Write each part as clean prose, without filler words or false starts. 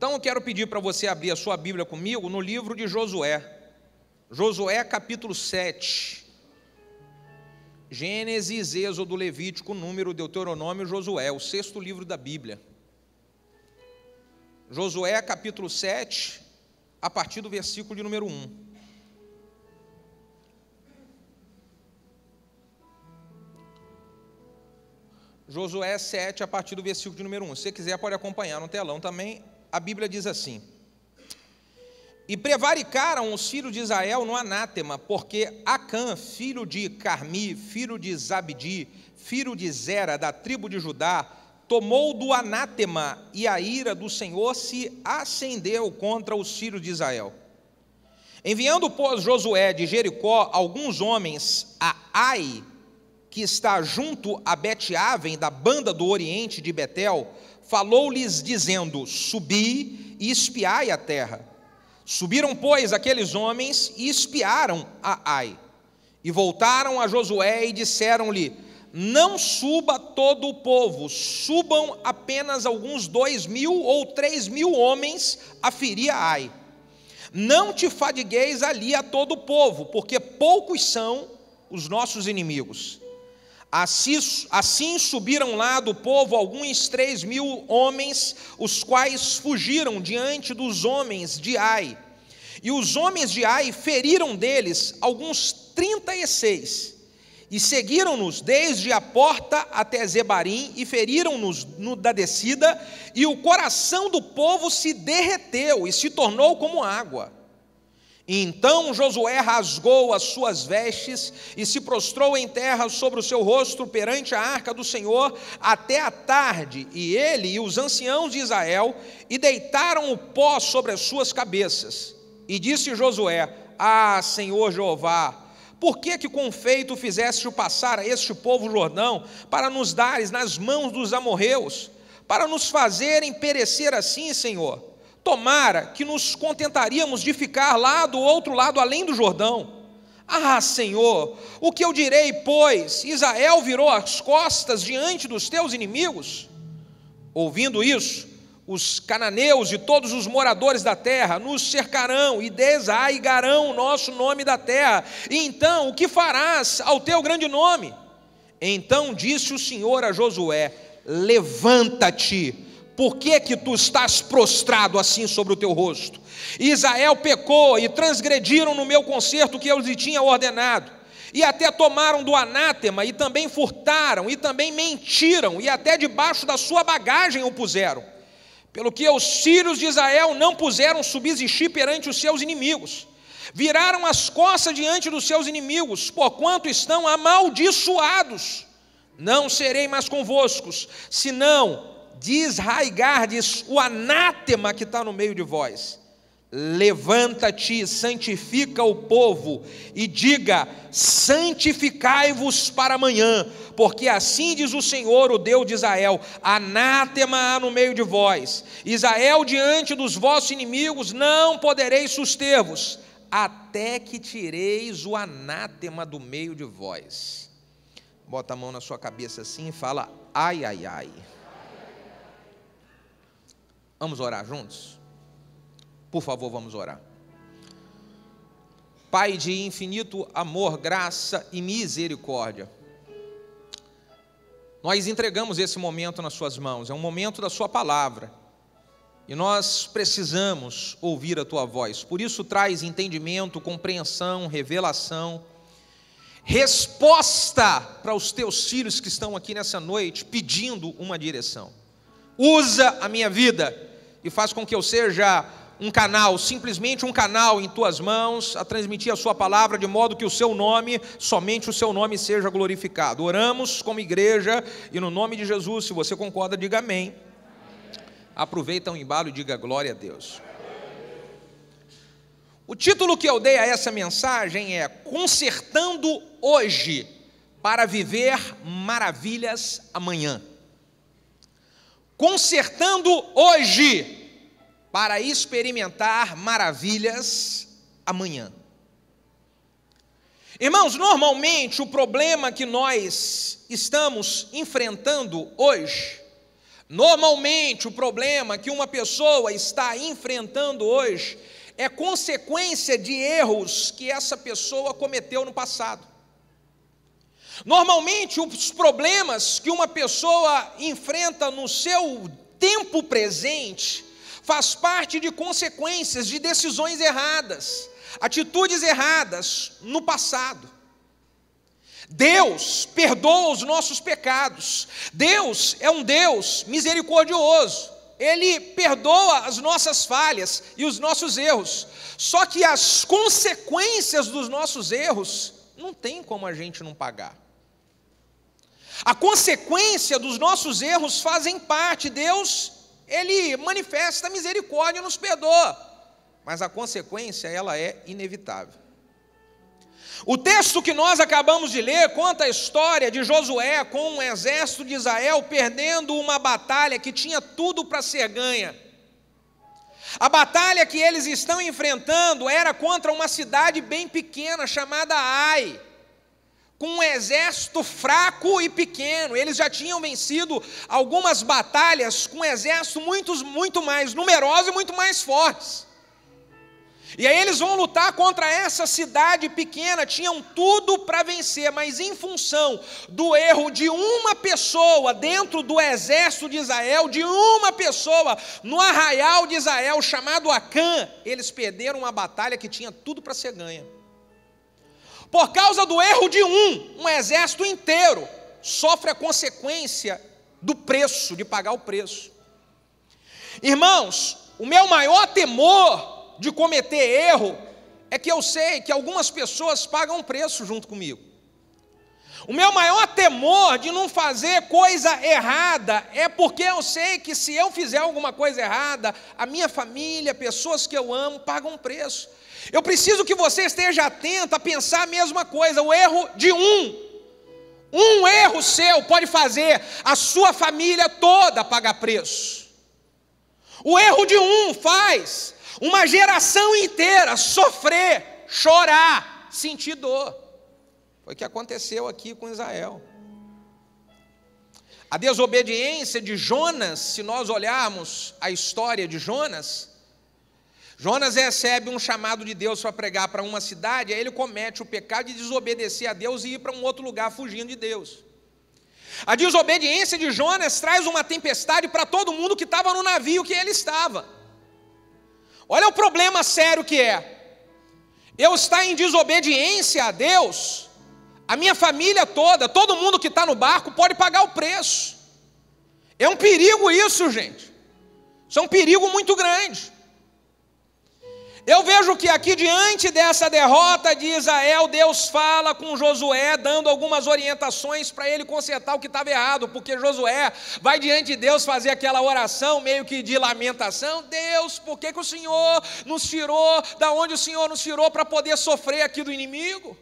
Então eu quero pedir para você abrir a sua Bíblia comigo no livro de Josué. Josué capítulo 7. Gênesis, Êxodo, Levítico, Número, Deuteronômio, Josué, o 6º livro da Bíblia. Josué capítulo 7, a partir do versículo de número 1. Josué 7, a partir do versículo de número 1. Se você quiser, pode acompanhar no telão também. A Bíblia diz assim: E prevaricaram os filhos de Israel no anátema, porque Acã, filho de Carmi, filho de Zabdi, filho de Zera, da tribo de Judá, tomou do anátema, e a ira do Senhor se acendeu contra os filhos de Israel. Enviando, pois, Josué de Jericó alguns homens a Ai, que está junto a Bet-Aven, da banda do oriente de Betel, falou-lhes dizendo: Subi e espiai a terra. Subiram, pois, aqueles homens e espiaram a Ai. E voltaram a Josué e disseram-lhe: Não suba todo o povo, subam apenas alguns 2.000 ou 3.000 homens a ferir a Ai. Não te fadigueis ali a todo o povo, porque poucos são os nossos inimigos. Assim subiram lá do povo alguns 3.000 homens, os quais fugiram diante dos homens de Ai. E os homens de Ai feriram deles alguns 36, e seguiram-nos desde a porta até Zebarim, e feriram-nos da descida, e o coração do povo se derreteu, e se tornou como água. E então Josué rasgou as suas vestes e se prostrou em terra sobre o seu rosto perante a arca do Senhor até a tarde, e ele e os anciãos de Israel, e deitaram o pó sobre as suas cabeças. E disse Josué: Ah, Senhor Jeová, por que com feito fizeste passar a este povo o Jordão, para nos dares nas mãos dos amorreus, para nos fazerem perecer assim, Senhor? Tomara que nos contentaríamos de ficar lá do outro lado, além do Jordão. Ah, Senhor, o que eu direi, pois? Israel virou as costas diante dos teus inimigos? Ouvindo isso, os cananeus e todos os moradores da terra nos cercarão e desarraigarão o nosso nome da terra. E então, o que farás ao teu grande nome? Então disse o Senhor a Josué: Levanta-te. Por que tu estás prostrado assim sobre o teu rosto? Israel pecou e transgrediram no meu concerto que eu lhe tinha ordenado, e até tomaram do anátema, e também furtaram, e também mentiram, e até debaixo da sua bagagem o puseram. Pelo que os filhos de Israel não puseram subsistir perante os seus inimigos, viraram as costas diante dos seus inimigos, porquanto estão amaldiçoados. Não serei mais convosco, senão desraigardes o anátema que está no meio de vós. Levanta-te, santifica o povo, e diga: santificai-vos para amanhã, porque assim diz o Senhor, o Deus de Israel: anátema há no meio de vós, Israel diante dos vossos inimigos, não podereis suster-vos, até que tireis o anátema do meio de vós. Bota a mão na sua cabeça assim e fala: ai, ai, ai. Vamos orar juntos? Por favor, vamos orar. Pai de infinito amor, graça e misericórdia, nós entregamos esse momento nas suas mãos. É um momento da sua palavra, e nós precisamos ouvir a tua voz. Por isso traz entendimento, compreensão, revelação, resposta para os teus filhos que estão aqui nessa noite pedindo uma direção. Usa a minha vida e faz com que eu seja um canal, simplesmente um canal em tuas mãos, a transmitir a sua palavra, de modo que o seu nome, somente o seu nome seja glorificado. Oramos como igreja, e no nome de Jesus, se você concorda, diga amém. Aproveita o embalo e diga glória a Deus. O título que eu dei a essa mensagem é: Consertando hoje para viver maravilhas amanhã. Consertando hoje para experimentar maravilhas amanhã. Irmãos, normalmente o problema que nós estamos enfrentando hoje Normalmente, o problema que uma pessoa está enfrentando hoje é consequência de erros que essa pessoa cometeu no passado. Normalmente, os problemas que uma pessoa enfrenta no seu tempo presente faz parte de consequências de decisões erradas, atitudes erradas no passado. Deus perdoa os nossos pecados. Deus é um Deus misericordioso. Ele perdoa as nossas falhas e os nossos erros. Só que as consequências dos nossos erros não tem como a gente não pagar. A consequência dos nossos erros fazem parte. Deus, Ele manifesta misericórdia e nos perdoa. Mas a consequência, ela é inevitável. O texto que nós acabamos de ler conta a história de Josué com um exército de Israel perdendo uma batalha que tinha tudo para ser ganha. A batalha que eles estão enfrentando era contra uma cidade bem pequena chamada Ai, com um exército fraco e pequeno. Eles já tinham vencido algumas batalhas com exércitos muito mais numerosos e muito mais fortes. E aí eles vão lutar contra essa cidade pequena, tinham tudo para vencer, mas em função do erro de uma pessoa dentro do exército de Israel, de uma pessoa no arraial de Israel, chamado Acã, eles perderam uma batalha que tinha tudo para ser ganha. Por causa do erro de um exército inteiro sofre a consequência do preço, de pagar o preço. Irmãos, o meu maior temor de cometer erro é que eu sei que algumas pessoas pagam preço junto comigo. O meu maior temor de não fazer coisa errada é porque eu sei que se eu fizer alguma coisa errada, a minha família, pessoas que eu amo, pagam preço. Eu preciso que você esteja atento a pensar a mesma coisa. O erro de um erro seu pode fazer a sua família toda pagar preço. O erro de um faz uma geração inteira sofrer, chorar, sentir dor. Foi o que aconteceu aqui com Israel. A desobediência de Jonas, se nós olharmos a história de Jonas recebe um chamado de Deus para pregar para uma cidade, aí ele comete o pecado de desobedecer a Deus e ir para um outro lugar fugindo de Deus. A desobediência de Jonas traz uma tempestade para todo mundo que estava no navio que ele estava. Olha o problema sério que é. Eu estar em desobediência a Deus, a minha família toda, todo mundo que está no barco pode pagar o preço. É um perigo isso, gente. Isso é um perigo muito grande. Eu vejo que aqui diante dessa derrota de Israel, Deus fala com Josué, dando algumas orientações para ele consertar o que estava errado, porque Josué vai diante de Deus fazer aquela oração meio que de lamentação. Deus, por que o Senhor nos tirou, da onde o Senhor nos tirou para poder sofrer aqui do inimigo?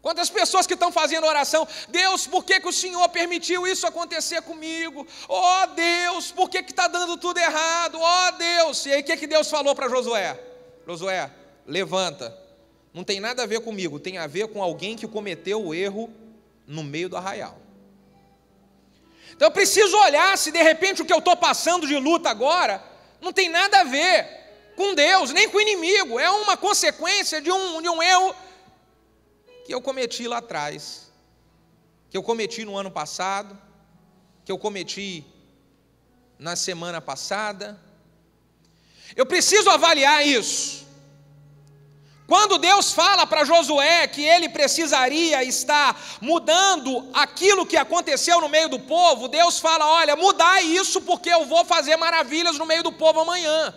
Quantas pessoas que estão fazendo oração, Deus, por que o Senhor permitiu isso acontecer comigo? Oh Deus, por que está dando tudo errado? Oh Deus, e aí o que Deus falou para Josué? Josué, levanta, não tem nada a ver comigo, tem a ver com alguém que cometeu o erro no meio do arraial. Então eu preciso olhar se de repente o que eu estou passando de luta agora não tem nada a ver com Deus, nem com o inimigo, é uma consequência de um erro que eu cometi lá atrás, que eu cometi no ano passado, que eu cometi na semana passada. Eu preciso avaliar isso. Quando Deus fala para Josué que ele precisaria estar mudando aquilo que aconteceu no meio do povo, Deus fala, olha, mudai isso porque eu vou fazer maravilhas no meio do povo amanhã.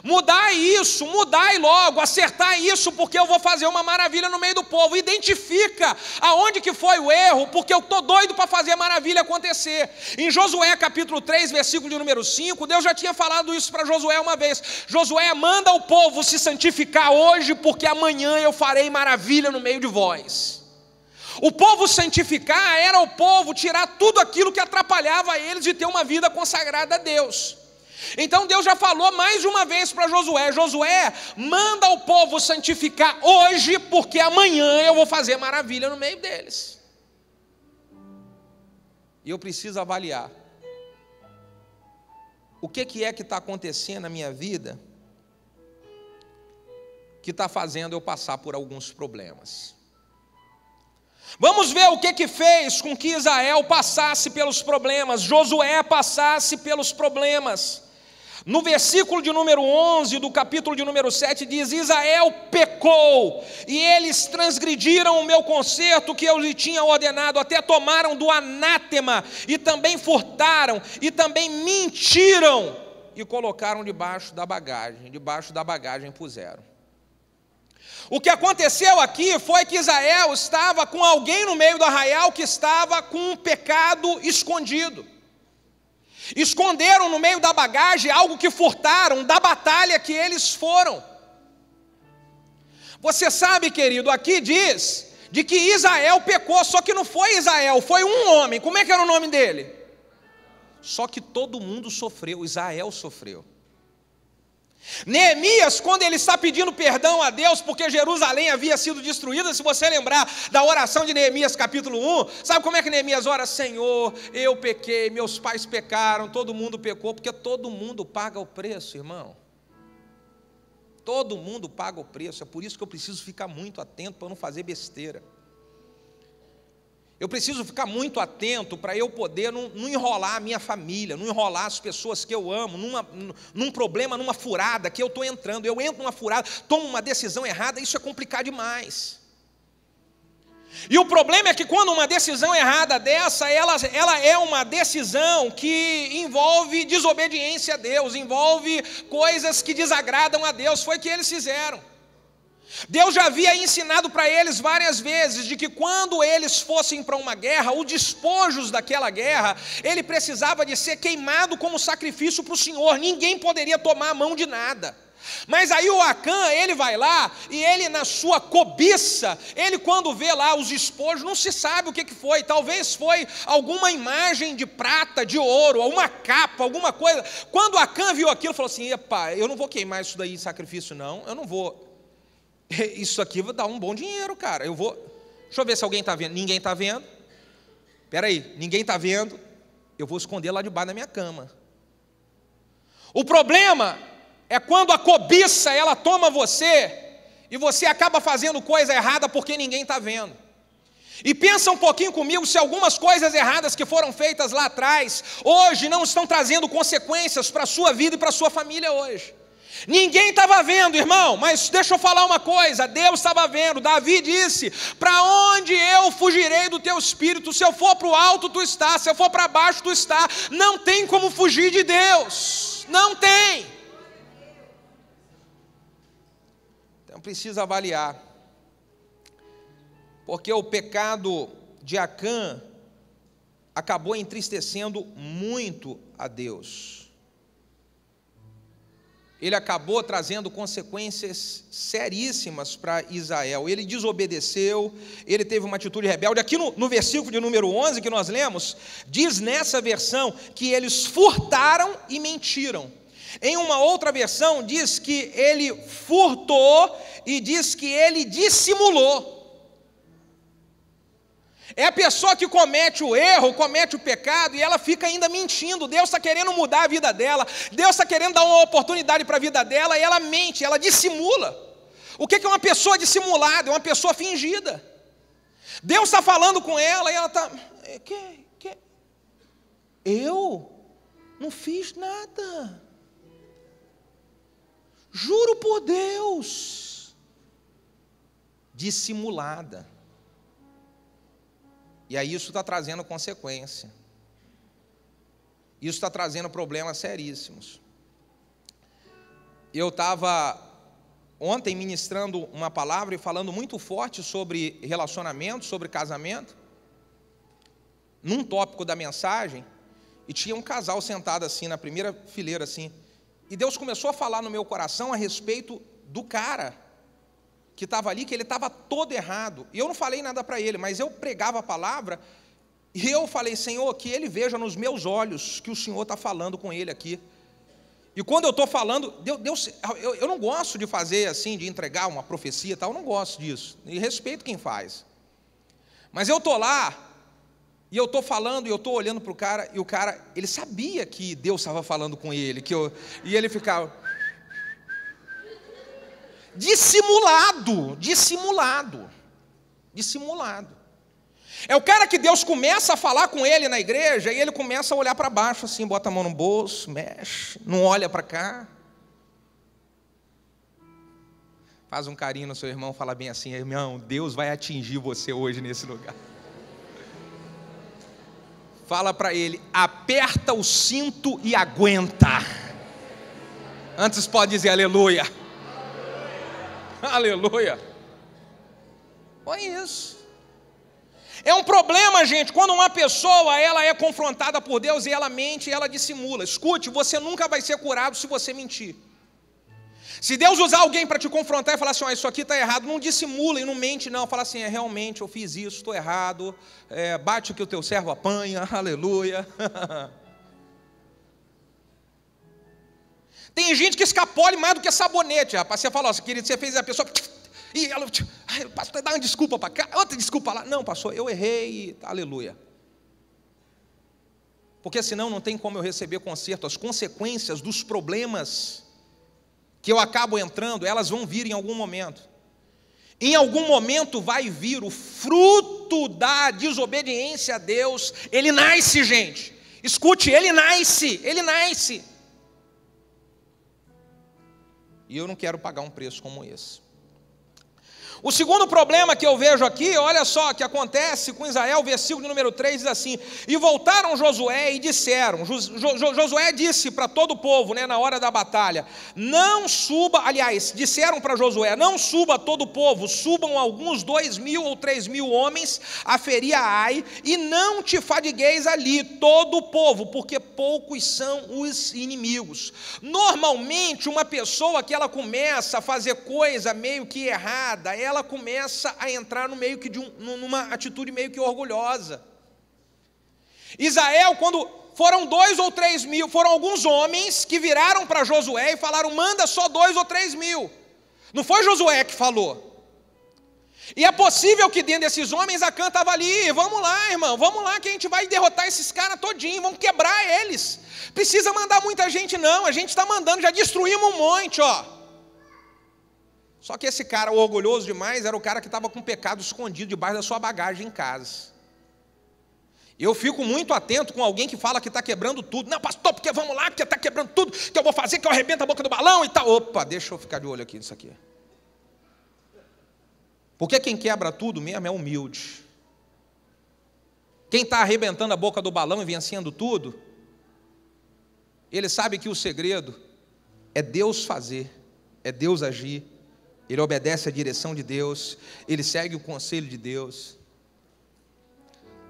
Mudai isso, mudai logo, acertai isso porque eu vou fazer uma maravilha no meio do povo. Identifica aonde que foi o erro, porque eu estou doido para fazer a maravilha acontecer. Em Josué capítulo 3, versículo de número 5, Deus já tinha falado isso para Josué uma vez. Josué, manda o povo se santificar hoje, porque amanhã eu farei maravilha no meio de vós. O povo santificar era o povo tirar tudo aquilo que atrapalhava eles de ter uma vida consagrada a Deus. Então Deus já falou mais de uma vez para Josué, Josué, manda o povo santificar hoje, porque amanhã eu vou fazer maravilha no meio deles. E eu preciso avaliar o que é que está acontecendo na minha vida que está fazendo eu passar por alguns problemas. Vamos ver o que fez com que Israel passasse pelos problemas, Josué passasse pelos problemas. No versículo de número 11 do capítulo de número 7 diz: Israel pecou, e eles transgrediram o meu concerto que eu lhe tinha ordenado, até tomaram do anátema, e também furtaram, e também mentiram, e colocaram debaixo da bagagem puseram. O que aconteceu aqui foi que Israel estava com alguém no meio do arraial que estava com um pecado escondido. Esconderam no meio da bagagem algo que furtaram da batalha que eles foram. Você sabe, querido, aqui diz de que Israel pecou, só que não foi Israel, foi um homem. Como é que era o nome dele? Só que todo mundo sofreu, Israel sofreu. Neemias, quando ele está pedindo perdão a Deus porque Jerusalém havia sido destruída, se você lembrar da oração de Neemias capítulo 1, sabe como é que Neemias ora? Senhor, eu pequei, meus pais pecaram, todo mundo pecou, porque todo mundo paga o preço, irmão. Todo mundo paga o preço, é por isso que eu preciso ficar muito atento para não fazer besteira. Eu preciso ficar muito atento para eu poder não enrolar a minha família, não enrolar as pessoas que eu amo, num problema, numa furada que eu estou entrando. Eu entro numa furada, tomo uma decisão errada, isso é complicado demais. E o problema é que quando uma decisão errada dessa, ela é uma decisão que envolve desobediência a Deus, envolve coisas que desagradam a Deus, foi o que eles fizeram. Deus já havia ensinado para eles várias vezes de que quando eles fossem para uma guerra, os despojos daquela guerra, ele precisava de ser queimado como sacrifício para o Senhor, ninguém poderia tomar a mão de nada. Mas aí o Acã, ele vai lá e ele na sua cobiça, ele quando vê lá os despojos, não se sabe o que foi, talvez foi alguma imagem de prata, de ouro, uma capa, alguma coisa. Quando o Acã viu aquilo, falou assim: epa, eu não vou queimar isso daí em sacrifício não, eu não vou. Isso aqui vai dar um bom dinheiro, cara. Deixa eu ver se alguém está vendo. Ninguém está vendo. Espera aí, ninguém está vendo. Eu vou esconder lá debaixo da minha cama. O problema é quando a cobiça ela toma você e você acaba fazendo coisa errada porque ninguém está vendo. E pensa um pouquinho comigo se algumas coisas erradas que foram feitas lá atrás hoje não estão trazendo consequências para a sua vida e para a sua família hoje. Ninguém estava vendo, irmão, mas deixa eu falar uma coisa, Deus estava vendo. Davi disse: para onde eu fugirei do teu espírito? Se eu for para o alto, tu está, se eu for para baixo, tu está. Não tem como fugir de Deus, não tem. Então precisa avaliar, porque o pecado de Acã acabou entristecendo muito a Deus. Ele acabou trazendo consequências seríssimas para Israel. Ele desobedeceu, ele teve uma atitude rebelde. Aqui no versículo de número 11 que nós lemos, diz nessa versão que eles furtaram e mentiram. Em uma outra versão diz que ele furtou e diz que ele dissimulou. É a pessoa que comete o erro, comete o pecado e ela fica ainda mentindo. Deus está querendo mudar a vida dela, Deus está querendo dar uma oportunidade para a vida dela e ela mente, ela dissimula. O que é uma pessoa dissimulada? É uma pessoa fingida. Deus está falando com ela e ela está... Eu não fiz nada. Juro por Deus. Dissimulada. E aí isso está trazendo consequência. Isso está trazendo problemas seríssimos. Eu estava ontem ministrando uma palavra e falando muito forte sobre relacionamento, sobre casamento, num tópico da mensagem, e tinha um casal sentado assim, na primeira fileira assim, e Deus começou a falar no meu coração a respeito do cara que estava ali, que ele estava todo errado, e eu não falei nada para ele, mas eu pregava a palavra, e eu falei: Senhor, que ele veja nos meus olhos que o Senhor está falando com ele aqui. E quando eu estou falando, Deus, eu não gosto de fazer assim, de entregar uma profecia e tal, eu não gosto disso, e respeito quem faz. Mas eu estou lá, E eu estou falando, e eu estou olhando para o cara, e o cara, ele sabia que Deus estava falando com ele, e ele ficava dissimulado. É o cara que Deus começa a falar com ele na igreja, e ele começa a olhar para baixo assim, bota a mão no bolso, mexe, não olha para cá. Faz um carinho no seu irmão, fala bem assim: irmão, Deus vai atingir você hoje nesse lugar. Fala para ele: aperta o cinto e aguenta. Antes pode dizer aleluia. Aleluia. Olha isso. É um problema, gente, quando uma pessoa ela é confrontada por Deus e ela mente e ela dissimula. Escute, você nunca vai ser curado se você mentir. Se Deus usar alguém para te confrontar e falar assim: isso aqui está errado, não dissimula e não mente não. Fala assim: realmente eu fiz isso, estou errado, bate o que o teu servo apanha, aleluia. Tem gente que escapole mais do que sabonete, rapaz. Você fala: querido, você fez a pessoa, e ela, pastor, dá uma desculpa para cá, outra desculpa lá. Não, pastor, eu errei, aleluia. Porque senão não tem como eu receber conserto. As consequências dos problemas que eu acabo entrando, elas vão vir em algum momento. Em algum momento vai vir o fruto da desobediência a Deus. Ele nasce, gente. Escute, ele nasce. E eu não quero pagar um preço como esse. O segundo problema que eu vejo aqui, olha só, que acontece com Israel, versículo número 3 diz assim: e voltaram Josué e disseram, Josué disse para todo o povo, na hora da batalha, não suba, aliás, disseram para Josué, não suba todo o povo, subam alguns 2.000 ou 3.000 homens a ferir a Ai, e não te fadigueis ali, todo o povo, porque poucos são os inimigos. Normalmente, uma pessoa que ela começa a fazer coisa meio que errada, ela começa a entrar no meio que numa atitude meio que orgulhosa. Israel, quando foram 2 ou 3 mil, foram alguns homens que viraram para Josué e falaram: manda só 2 ou 3 mil. Não foi Josué que falou. E é possível que dentro desses homens Acã estava ali: vamos lá, irmão, vamos lá que a gente vai derrotar esses caras todinho, vamos quebrar eles. Precisa mandar muita gente não, a gente está mandando, já destruímos um monte, ó. Só que esse cara, orgulhoso demais, era o cara que estava com pecado escondido debaixo da sua bagagem em casa. Eu fico muito atento com alguém que fala que está quebrando tudo. Não, pastor, porque vamos lá, porque está quebrando tudo, que eu vou fazer, que eu arrebento a boca do balão e tal. Opa, deixa eu ficar de olho aqui nisso aqui. Porque quem quebra tudo mesmo é humilde. Quem está arrebentando a boca do balão e vencendo tudo, ele sabe que o segredo é Deus fazer, é Deus agir. Ele obedece à direção de Deus, ele segue o conselho de Deus.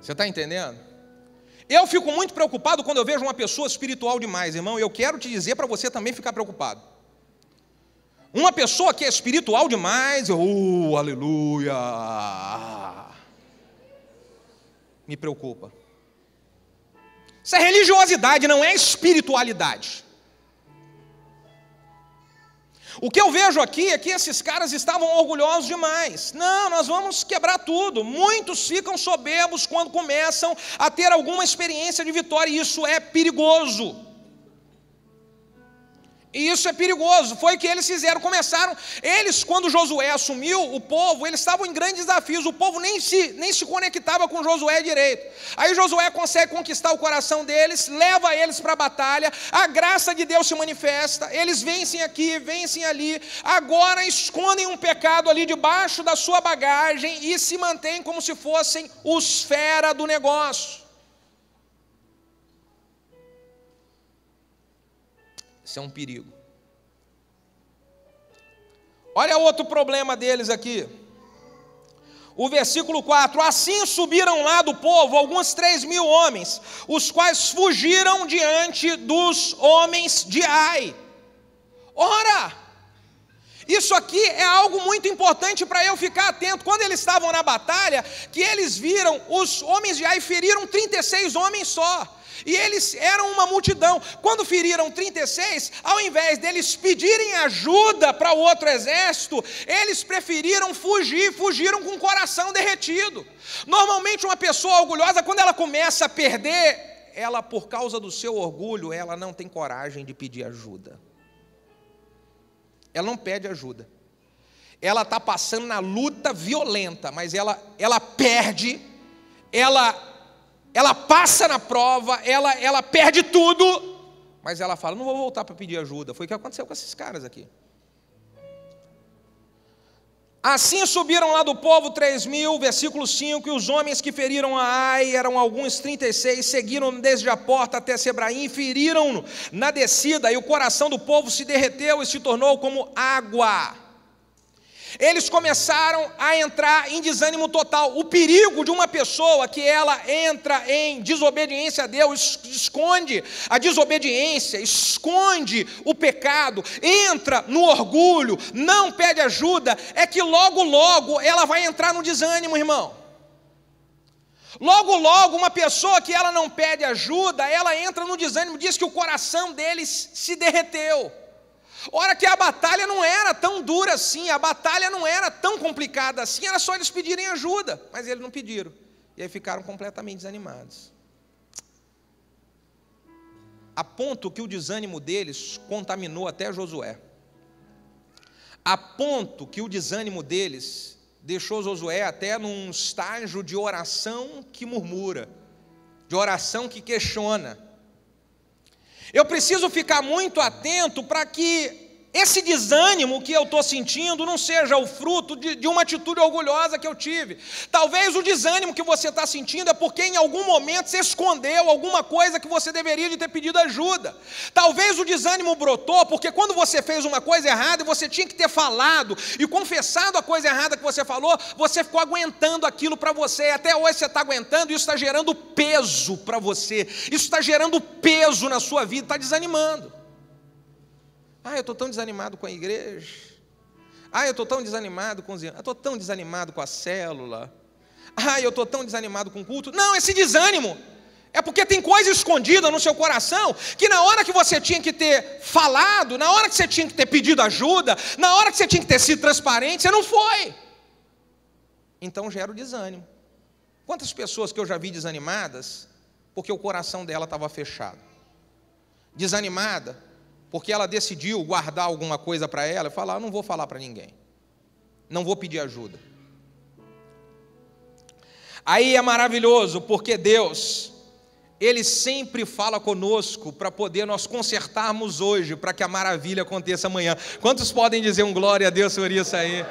Você está entendendo? Eu fico muito preocupado quando eu vejo uma pessoa espiritual demais, irmão, e eu quero te dizer para você também ficar preocupado. Uma pessoa que é espiritual demais, aleluia, me preocupa. Isso é religiosidade, não é espiritualidade. O que eu vejo aqui é que esses caras estavam orgulhosos demais. Não, nós vamos quebrar tudo. Muitos ficam soberbos quando começam a ter alguma experiência de vitória, e isso é perigoso. E isso é perigoso, foi o que eles fizeram, eles quando Josué assumiu o povo, eles estavam em grandes desafios, o povo nem se conectava com Josué direito. Aí Josué consegue conquistar o coração deles, leva eles para a batalha, a graça de Deus se manifesta, eles vencem aqui, vencem ali, agora escondem um pecado ali debaixo da sua bagagem e se mantêm como se fossem os fera do negócio. Isso é um perigo. Olha outro problema deles aqui. O versículo 4: assim subiram lá do povo alguns 3.000 homens, os quais fugiram diante dos homens de Ai. Ora, isso aqui é algo muito importante para eu ficar atento. Quando eles estavam na batalha, que eles viram, os homens de Ai feriram 36 homens só. E eles eram uma multidão. Quando feriram 36, ao invés deles pedirem ajuda para o outro exército, eles preferiram fugir, fugiram com o coração derretido. Normalmente uma pessoa orgulhosa, quando ela começa a perder, ela, por causa do seu orgulho, ela não tem coragem de pedir ajuda. Ela não pede ajuda. Ela está passando na luta violenta, mas ela perde, ela passa na prova, ela perde tudo, mas ela fala, não vou voltar para pedir ajuda. Foi o que aconteceu com esses caras aqui. Assim subiram lá do povo 3.000, versículo 5, e os homens que feriram a Ai, eram alguns 36, seguiram desde a porta até Sebraim, feriram-no na descida, e o coração do povo se derreteu e se tornou como água. Eles começaram a entrar em desânimo total. O perigo de uma pessoa que ela entra em desobediência a Deus, esconde a desobediência, esconde o pecado, entra no orgulho, não pede ajuda, é que logo, logo ela vai entrar no desânimo, irmão. Logo, logo, uma pessoa que ela não pede ajuda, ela entra no desânimo, diz que o coração deles se derreteu. Ora que a batalha não era tão dura assim, a batalha não era tão complicada assim, era só eles pedirem ajuda, mas eles não pediram, e aí ficaram completamente desanimados. A ponto que o desânimo deles contaminou até Josué. A ponto que o desânimo deles deixou Josué até num estágio de oração que murmura, de oração que questiona. Eu preciso ficar muito atento para que esse desânimo que eu estou sentindo não seja o fruto de uma atitude orgulhosa que eu tive. Talvez o desânimo que você está sentindo é porque em algum momento você escondeu alguma coisa que você deveria de ter pedido ajuda. Talvez o desânimo brotou porque quando você fez uma coisa errada e você tinha que ter falado e confessado a coisa errada que você falou, você ficou aguentando aquilo para você, e até hoje você está aguentando, e isso está gerando peso para você, isso está gerando peso na sua vida, está desanimando. Eu estou tão desanimado com a igreja. Eu estou tão desanimado com os irmãos. Eu estou tão desanimado com a célula. Eu estou tão desanimado com o culto. Não, esse desânimo é porque tem coisa escondida no seu coração, que na hora que você tinha que ter falado, na hora que você tinha que ter pedido ajuda, na hora que você tinha que ter sido transparente, você não foi. Então gera o desânimo. Quantas pessoas que eu já vi desanimadas, porque o coração dela estava fechado. Desanimada, porque ela decidiu guardar alguma coisa para ela e falar, eu não vou falar para ninguém, não vou pedir ajuda. Aí é maravilhoso, porque Deus, Ele sempre fala conosco para poder nós consertarmos hoje, para que a maravilha aconteça amanhã. Quantos podem dizer um glória a Deus por isso aí?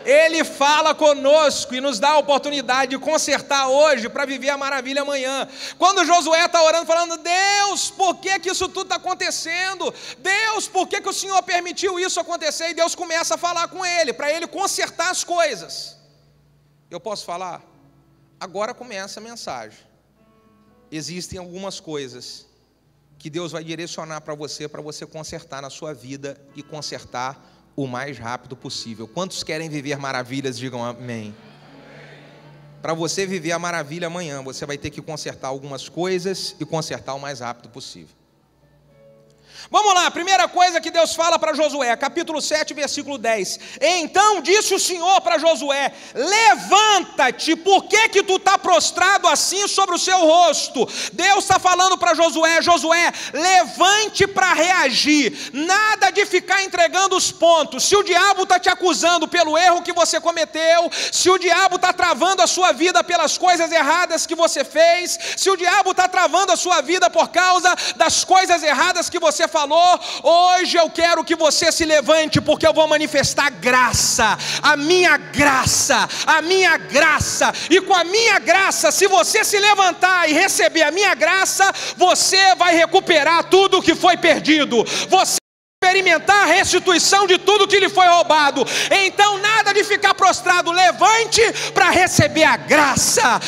Ele fala conosco e nos dá a oportunidade de consertar hoje para viver a maravilha amanhã. Quando Josué está orando, falando, Deus, por que isso tudo está acontecendo? Deus, por que o Senhor permitiu isso acontecer? E Deus começa a falar com ele, para ele consertar as coisas. Eu posso falar? Agora começa a mensagem. Existem algumas coisas que Deus vai direcionar para você consertar na sua vida e consertar o mais rápido possível. Quantos querem viver maravilhas? Digam amém. Para você viver a maravilha amanhã, você vai ter que consertar algumas coisas e consertar o mais rápido possível. Vamos lá, a primeira coisa que Deus fala para Josué, capítulo 7, versículo 10. Então disse o Senhor para Josué, levanta-te, por que tu está prostrado assim sobre o seu rosto? Deus está falando para Josué, levante para reagir, nada de ficar entregando os pontos. Se o diabo está te acusando pelo erro que você cometeu, se o diabo está travando a sua vida pelas coisas erradas que você fez, se o diabo está travando a sua vida por causa das coisas erradas que você falou, hoje eu quero que você se levante, porque eu vou manifestar graça, a minha graça, e com a minha graça, se você se levantar e receber a minha graça, você vai recuperar tudo o que foi perdido, você vai experimentar a restituição de tudo que lhe foi roubado. Então nada de ficar prostrado, levante para receber a graça,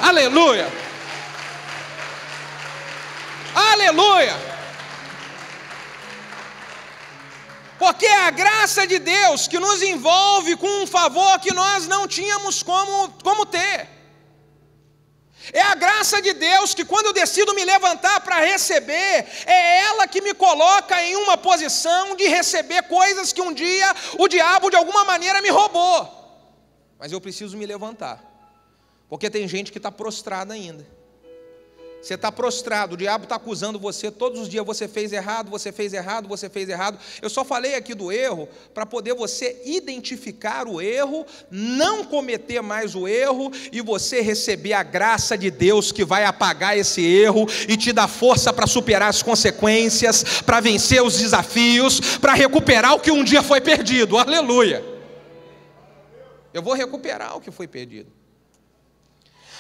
aleluia. Aleluia! Porque é a graça de Deus que nos envolve com um favor que nós não tínhamos como ter. É a graça de Deus que, quando eu decido me levantar para receber, é ela que me coloca em uma posição de receber coisas que um dia o diabo de alguma maneira me roubou. Mas eu preciso me levantar, porque tem gente que está prostrada ainda. Você está prostrado, o diabo está acusando você todos os dias, você fez errado, você fez errado, você fez errado. Eu só falei aqui do erro para poder você identificar o erro, não cometer mais o erro e você receber a graça de Deus que vai apagar esse erro e te dar força para superar as consequências, para vencer os desafios, para recuperar o que um dia foi perdido. Aleluia! Eu vou recuperar o que foi perdido.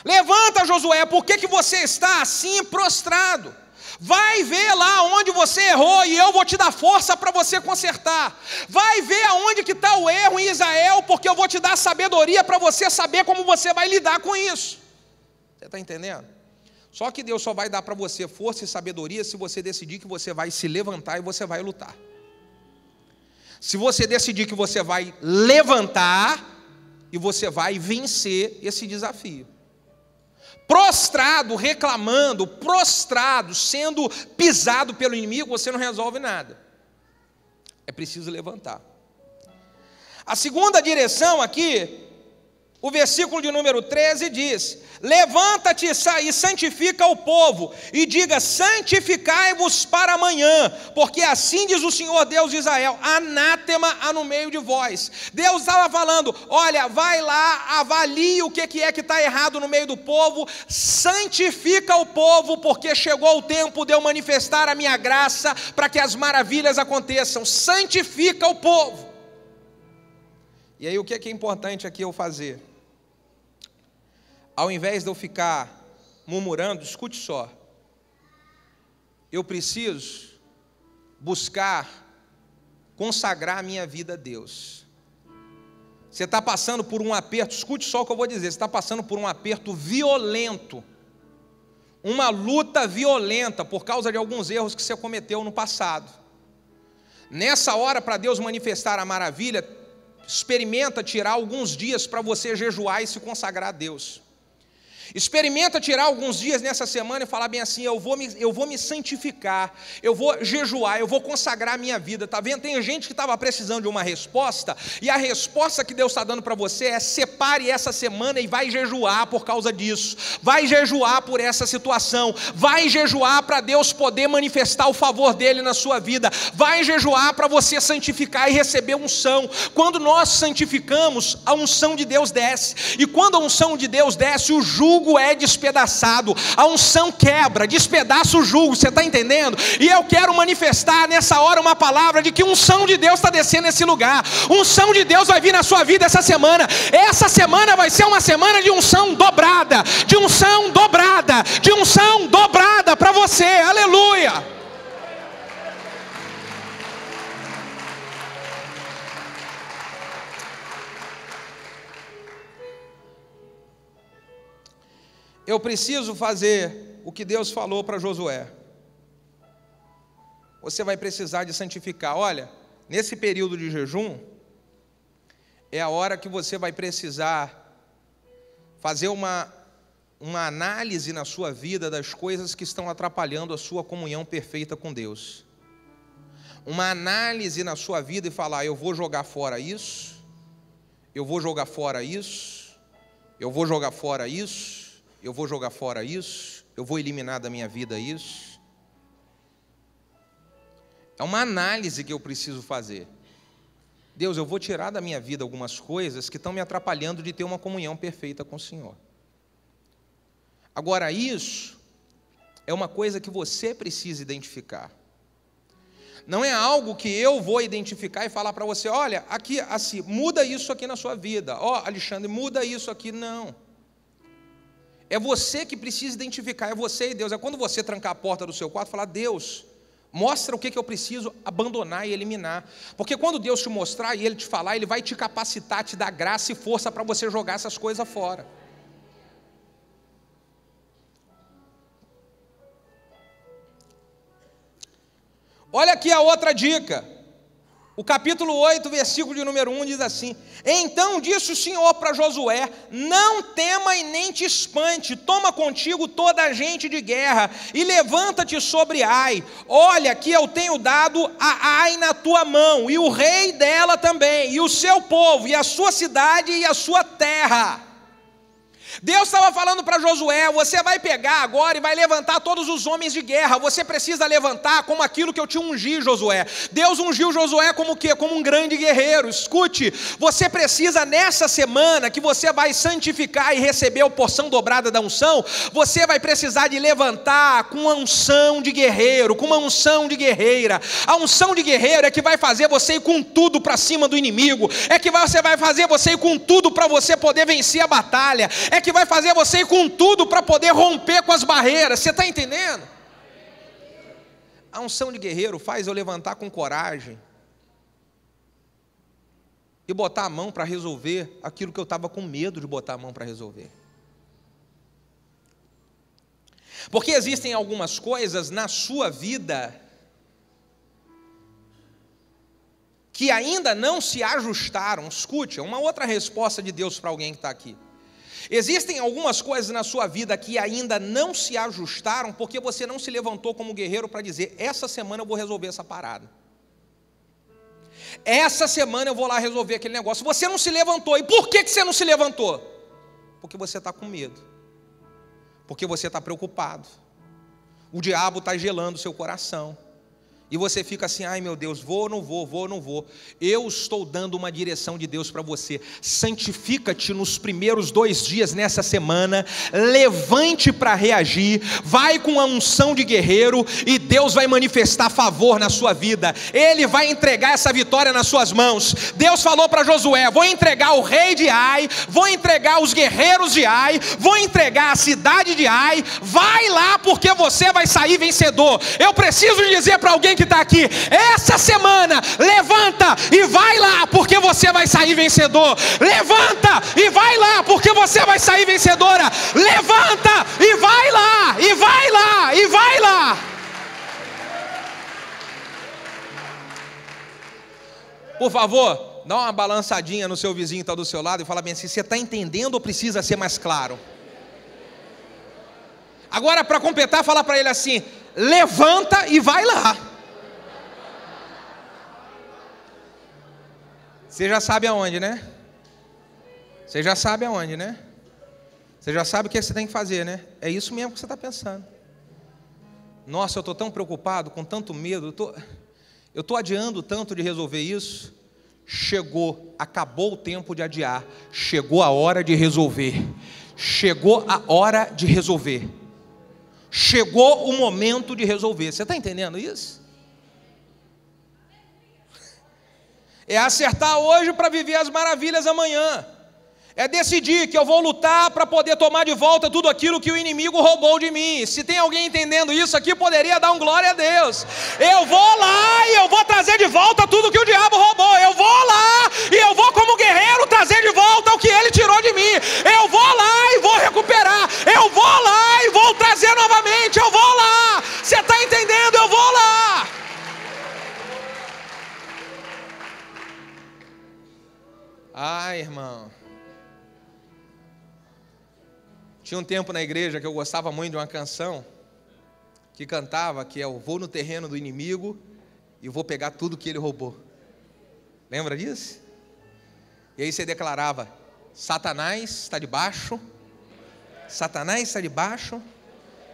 Levanta, Josué, por que você está assim prostrado? Vai ver lá onde você errou e eu vou te dar força para você consertar. Vai ver aonde que está o erro em Israel, porque eu vou te dar sabedoria para você saber como você vai lidar com isso. Você está entendendo? Só que Deus só vai dar para você força e sabedoria se você decidir que você vai se levantar e você vai lutar. Se você decidir que você vai levantar e você vai vencer esse desafio. Prostrado, reclamando, prostrado, sendo pisado pelo inimigo, você não resolve nada. É preciso levantar. A segunda direção aqui, o versículo de número 13 diz: levanta-te e santifica o povo, e diga: santificai-vos para amanhã, porque assim diz o Senhor Deus de Israel: anátema há no meio de vós. Deus estava falando: olha, vai lá, avalie o que é que está errado no meio do povo, santifica o povo, porque chegou o tempo de eu manifestar a minha graça, para que as maravilhas aconteçam. Santifica o povo. E aí o que é importante aqui eu fazer? Ao invés de eu ficar murmurando, escute só, eu preciso buscar consagrar a minha vida a Deus. Você está passando por um aperto, escute só o que eu vou dizer, você está passando por um aperto violento, uma luta violenta por causa de alguns erros que você cometeu no passado. Nessa hora, para Deus manifestar a maravilha, experimenta tirar alguns dias para você jejuar e se consagrar a Deus. Experimenta tirar alguns dias nessa semana e falar bem assim: eu vou me santificar, eu vou jejuar, eu vou consagrar a minha vida. Está vendo? Tem gente que estava precisando de uma resposta, e a resposta que Deus está dando para você é: separe essa semana e vai jejuar por causa disso, vai jejuar por essa situação, vai jejuar para Deus poder manifestar o favor dele na sua vida, vai jejuar para você santificar e receber unção. Quando nós santificamos, a unção de Deus desce, e quando a unção de Deus desce, o jugo é despedaçado, a unção quebra, despedaça o jugo, você está entendendo? E eu quero manifestar nessa hora uma palavra de que unção de Deus está descendo nesse lugar, unção de Deus vai vir na sua vida essa semana vai ser uma semana de unção dobrada, de unção dobrada, de unção dobrada para você, aleluia! Eu preciso fazer o que Deus falou para Josué. Você vai precisar de santificar. Olha, nesse período de jejum, é a hora que você vai precisar fazer uma análise na sua vida das coisas que estão atrapalhando a sua comunhão perfeita com Deus. Uma análise na sua vida e falar: eu vou jogar fora isso, eu vou jogar fora isso, eu vou jogar fora isso, eu vou jogar fora isso, eu vou eliminar da minha vida isso. É uma análise que eu preciso fazer. Deus, eu vou tirar da minha vida algumas coisas que estão me atrapalhando de ter uma comunhão perfeita com o Senhor. Agora, isso é uma coisa que você precisa identificar. Não é algo que eu vou identificar e falar para você: olha, aqui, assim, muda isso aqui na sua vida. Ó, Alexandre, muda isso aqui. Não. É você que precisa identificar, é você e Deus. É quando você trancar a porta do seu quarto e falar: Deus, mostra o que eu preciso abandonar e eliminar. Porque quando Deus te mostrar e Ele te falar, Ele vai te capacitar, te dar graça e força para você jogar essas coisas fora. Olha aqui a outra dica. O capítulo 8, versículo de número 1 diz assim: então disse o Senhor para Josué: não tema e nem te espante, toma contigo toda a gente de guerra e levanta-te sobre Ai. Olha que eu tenho dado a Ai na tua mão, e o rei dela também, e o seu povo, e a sua cidade e a sua terra. Deus estava falando para Josué: você vai pegar agora e vai levantar todos os homens de guerra. Você precisa levantar como aquilo que eu te ungi, Josué. Deus ungiu Josué como o quê? Como um grande guerreiro. Escute, você precisa nessa semana que você vai santificar e receber a porção dobrada da unção, você vai precisar de levantar com uma unção de guerreiro, com uma unção de guerreira. A unção de guerreiro é que vai fazer você ir com tudo para cima do inimigo, é que você vai fazer você ir com tudo para você poder vencer a batalha, é que vai fazer você ir com tudo para poder romper com as barreiras. Você está entendendo? A unção de guerreiro faz eu levantar com coragem e botar a mão para resolver aquilo que eu estava com medo de botar a mão para resolver. Porque existem algumas coisas na sua vida que ainda não se ajustaram. Escute, é uma outra resposta de Deus para alguém que está aqui. Existem algumas coisas na sua vida que ainda não se ajustaram porque você não se levantou como guerreiro para dizer: essa semana eu vou resolver essa parada, essa semana eu vou lá resolver aquele negócio. Você não se levantou. E por que você não se levantou? Porque você está com medo, porque você está preocupado. O diabo está gelando o seu coração. E você fica assim: ai meu Deus, vou ou não vou, vou ou não vou. Eu estou dando uma direção de Deus para você. Santifica-te nos primeiros 2 dias nessa semana. Levante para reagir. Vai com a unção de guerreiro e Deus vai manifestar favor na sua vida. Ele vai entregar essa vitória nas suas mãos. Deus falou para Josué: vou entregar o rei de Ai, vou entregar os guerreiros de Ai, vou entregar a cidade de Ai. Vai lá porque você vai sair vencedor. Eu preciso dizer para alguém que está aqui: essa semana levanta e vai lá porque você vai sair vencedor. Levanta e vai lá porque você vai sair vencedora. Levanta e vai lá, e vai lá, e vai lá. Por favor, dá uma balançadinha no seu vizinho que está do seu lado e fala bem assim: você está entendendo ou precisa ser mais claro? Agora, para completar, fala para ele assim: levanta e vai lá. Você já sabe aonde, né? Você já sabe aonde, né? Você já sabe o que você tem que fazer, né? É isso mesmo que você está pensando. Nossa, eu estou tão preocupado, com tanto medo, eu estou adiando tanto de resolver isso. Chegou, acabou o tempo de adiar, chegou a hora de resolver. Chegou a hora de resolver. Chegou o momento de resolver. Você está entendendo isso? É acertar hoje para viver as maravilhas amanhã. É decidir que eu vou lutar para poder tomar de volta tudo aquilo que o inimigo roubou de mim. Se tem alguém entendendo isso aqui, poderia dar um glória a Deus. Eu vou lá e eu vou trazer de volta tudo que o diabo roubou. Eu vou lá e eu vou como guerreiro trazer de volta o que ele tirou de mim. Eu vou lá e vou recuperar. Eu vou lá e vou trazer novamente. Eu vou lá. Você está entendendo? Eu vou lá. Ai, irmão. Tinha um tempo na igreja que eu gostava muito de uma canção que cantava que é: eu vou no terreno do inimigo e vou pegar tudo que ele roubou. Lembra disso? E aí você declarava: Satanás está debaixo. Satanás está debaixo.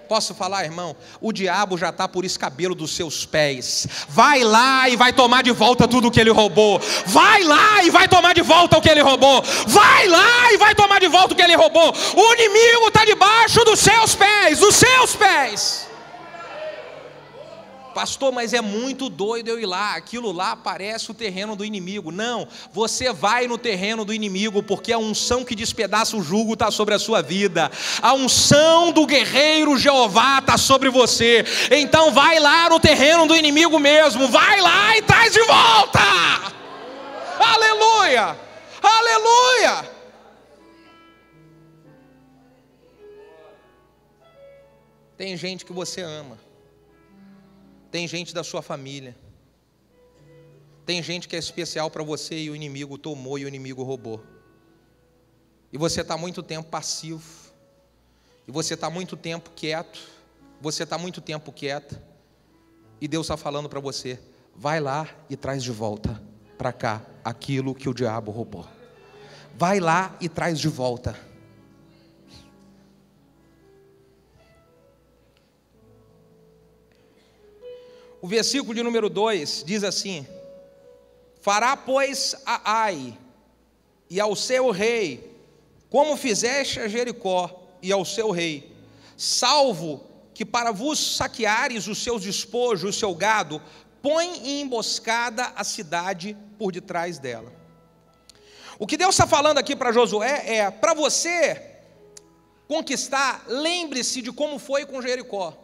Posso falar, irmão? O diabo já está por escabelo dos seus pés. Vai lá e vai tomar de volta tudo que ele roubou. Vai lá e vai tomar de volta o que ele roubou. Vai lá e vai tomar de volta o que ele roubou. O inimigo está debaixo dos seus pés. Dos seus pés. Pastor, mas é muito doido eu ir lá. Aquilo lá parece o terreno do inimigo. Não, você vai no terreno do inimigo porque a unção que despedaça o jugo está sobre a sua vida. A unção do guerreiro Jeová está sobre você. Então vai lá no terreno do inimigo mesmo. Vai lá e traz de volta. Aleluia, aleluia. Tem gente que você ama. Tem gente da sua família. Tem gente que é especial para você e o inimigo tomou e o inimigo roubou. E você está muito tempo passivo. E você está muito tempo quieto. Você está muito tempo quieta. E Deus está falando para você: vai lá e traz de volta para cá aquilo que o diabo roubou. Vai lá e traz de volta. O versículo de número 2 diz assim: fará, pois, a Ai e ao seu rei, como fizeste a Jericó e ao seu rei, salvo que para vos saqueares os seus despojos, o seu gado, põe em emboscada a cidade por detrás dela. O que Deus está falando aqui para Josué é: para você conquistar, lembre-se de como foi com Jericó.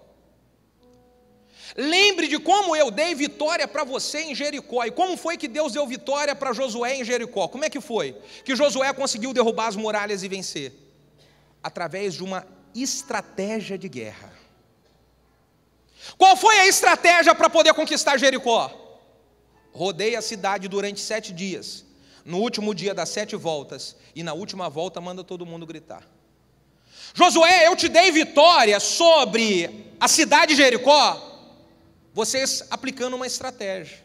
Lembre de como eu dei vitória para você em Jericó. E como foi que Deus deu vitória para Josué em Jericó? Como é que foi que Josué conseguiu derrubar as muralhas e vencer? Através de uma estratégia de guerra. Qual foi a estratégia para poder conquistar Jericó? Rodeia a cidade durante 7 dias. No último dia dá 7 voltas. E na última volta manda todo mundo gritar: Josué, eu te dei vitória sobre a cidade de Jericó. Vocês aplicando uma estratégia.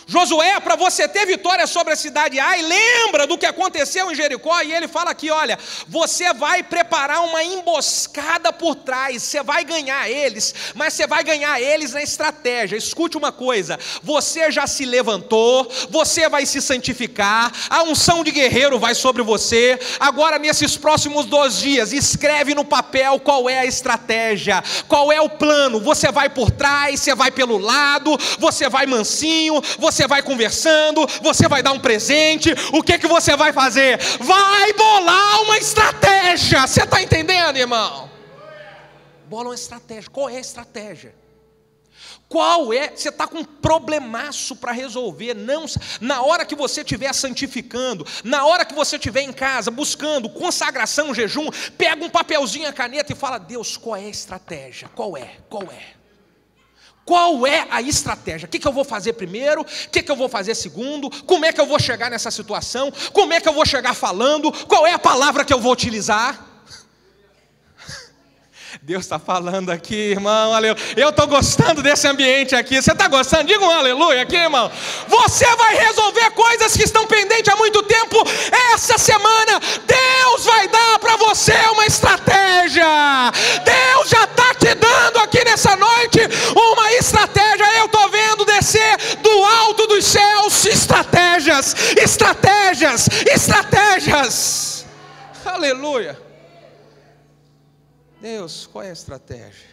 Josué, para você ter vitória sobre a cidade Ai, lembra do que aconteceu em Jericó, e ele fala aqui: olha, você vai preparar uma emboscada por trás, você vai ganhar eles, mas você vai ganhar eles na estratégia. Escute uma coisa: você já se levantou, você vai se santificar, a unção de guerreiro vai sobre você. Agora, nesses próximos 2 dias, escreve no papel qual é a estratégia, qual é o plano. Você vai por trás, você vai pelo lado, você vai mansinho, você vai conversando, você vai dar um presente. O que você vai fazer? Vai bolar uma estratégia. Você está entendendo, irmão? Bola uma estratégia. Qual é a estratégia? Qual é? Você está com um problemaço para resolver. Não, na hora que você estiver santificando, na hora que você estiver em casa buscando consagração, jejum, pega um papelzinho, a caneta e fala: Deus, qual é a estratégia? Qual é? Qual é a estratégia? O que eu vou fazer primeiro? O que eu vou fazer segundo? Como é que eu vou chegar nessa situação? Como é que eu vou chegar falando? Qual é a palavra que eu vou utilizar? Deus está falando aqui, irmão, aleluia. Eu estou gostando desse ambiente aqui. Você está gostando? Diga um aleluia aqui, irmão. Você vai resolver coisas que estão pendentes há muito tempo. Essa semana, Deus vai dar para você uma estratégia. Deus já está te dando aqui nessa noite uma estratégia. Eu estou vendo descer do alto dos céus estratégias. Aleluia. Deus, qual é a estratégia?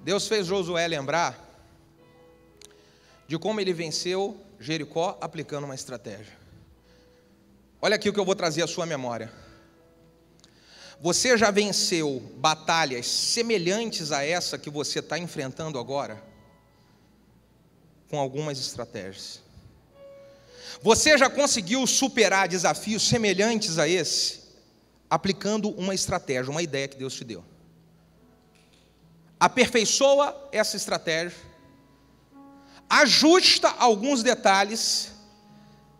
Deus fez Josué lembrar de como ele venceu Jericó aplicando uma estratégia. Olha aqui o que eu vou trazer à sua memória. Você já venceu batalhas semelhantes a essa que você está enfrentando agora? Com algumas estratégias. Você já conseguiu superar desafios semelhantes a esse, aplicando uma estratégia, uma ideia que Deus te deu. Aperfeiçoa essa estratégia, ajusta alguns detalhes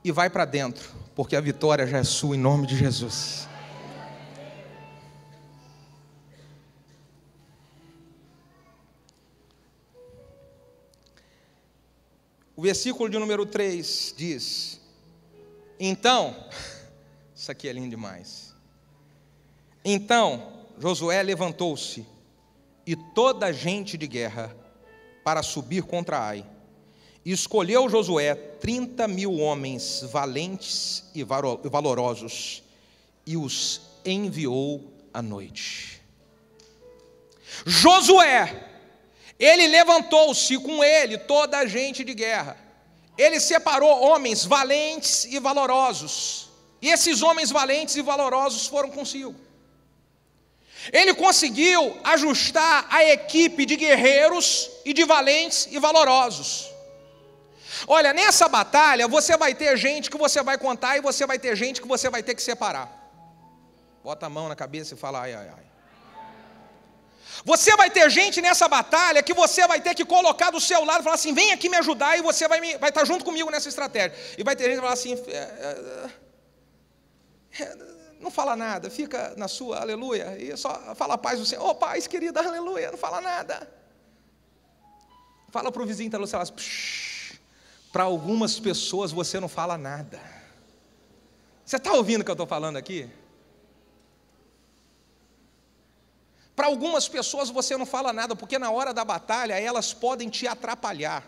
e vai para dentro, porque a vitória já é sua em nome de Jesus. O versículo de número 3 diz: então, isso aqui é lindo demais. Então Josué levantou-se e toda a gente de guerra para subir contra Ai. E escolheu Josué 30.000 homens valentes e valorosos e os enviou à noite. Josué, ele levantou-se, com ele toda a gente de guerra. Ele separou homens valentes e valorosos. E esses homens valentes e valorosos foram consigo. Ele conseguiu ajustar a equipe de guerreiros e de valentes e valorosos. Olha, nessa batalha você vai ter gente que você vai contar e você vai ter gente que você vai ter que separar. Bota a mão na cabeça e fala: ai, ai, ai. Você vai ter gente nessa batalha que você vai ter que colocar do seu lado e falar assim, vem aqui me ajudar, e você vai estar junto comigo nessa estratégia. E vai ter gente que vai falar assim, não fala nada, fica na sua, aleluia, e só fala a paz do Senhor. Paz, querida, aleluia, não fala nada. Fala para o vizinho, para algumas pessoas você não fala nada. Você está ouvindo o que eu estou falando aqui? Para algumas pessoas você não fala nada, porque na hora da batalha elas podem te atrapalhar.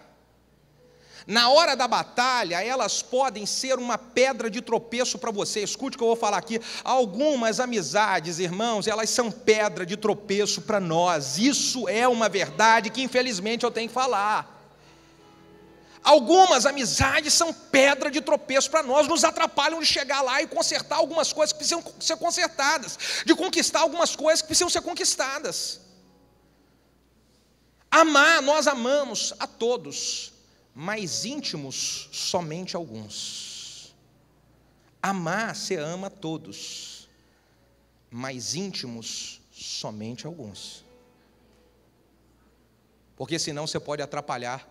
Na hora da batalha elas podem ser uma pedra de tropeço para você. Escute o que eu vou falar aqui. Algumas amizades, irmãos, elas são pedra de tropeço para nós. Isso é uma verdade que infelizmente eu tenho que falar. Algumas amizades são pedra de tropeço para nós, nos atrapalham de chegar lá e consertar algumas coisas que precisam ser consertadas, de conquistar algumas coisas que precisam ser conquistadas. Amar, nós amamos a todos, mas íntimos somente alguns. Amar, você ama a todos, mas íntimos somente alguns. Porque senão você pode atrapalhar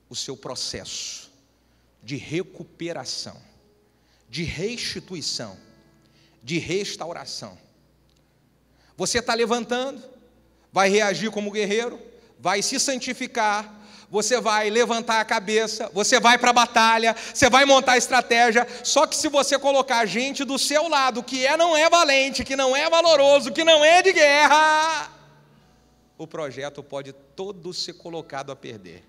o seu processo de recuperação, de restituição, de restauração. Você está levantando, vai reagir como guerreiro, vai se santificar, você vai levantar a cabeça, você vai para a batalha, você vai montar a estratégia. Só que se você colocar gente do seu lado que não é valente, que não é valoroso, que não é de guerra, o projeto pode todo ser colocado a perder.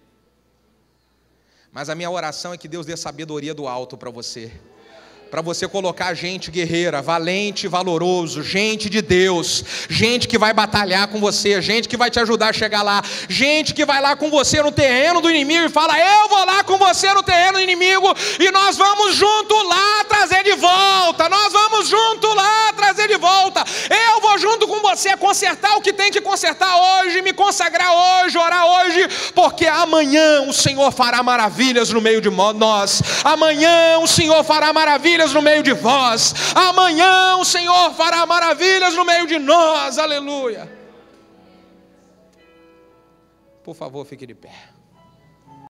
Mas a minha oração é que Deus dê sabedoria do alto para você colocar gente guerreira, valente, valoroso, gente de Deus, gente que vai batalhar com você, gente que vai te ajudar a chegar lá, gente que vai lá com você no terreno do inimigo e fala, eu vou lá com você no terreno do inimigo e nós vamos junto lá trazer de volta, nós vamos junto lá trazer de volta, eu vou junto com você consertar o que tem que consertar hoje, me consagrar hoje, orar hoje, porque amanhã o Senhor fará maravilhas no meio de nós, amanhã o Senhor fará maravilhas no meio de vós, amanhã o Senhor fará maravilhas no meio de nós, aleluia. Por favor, fique de pé.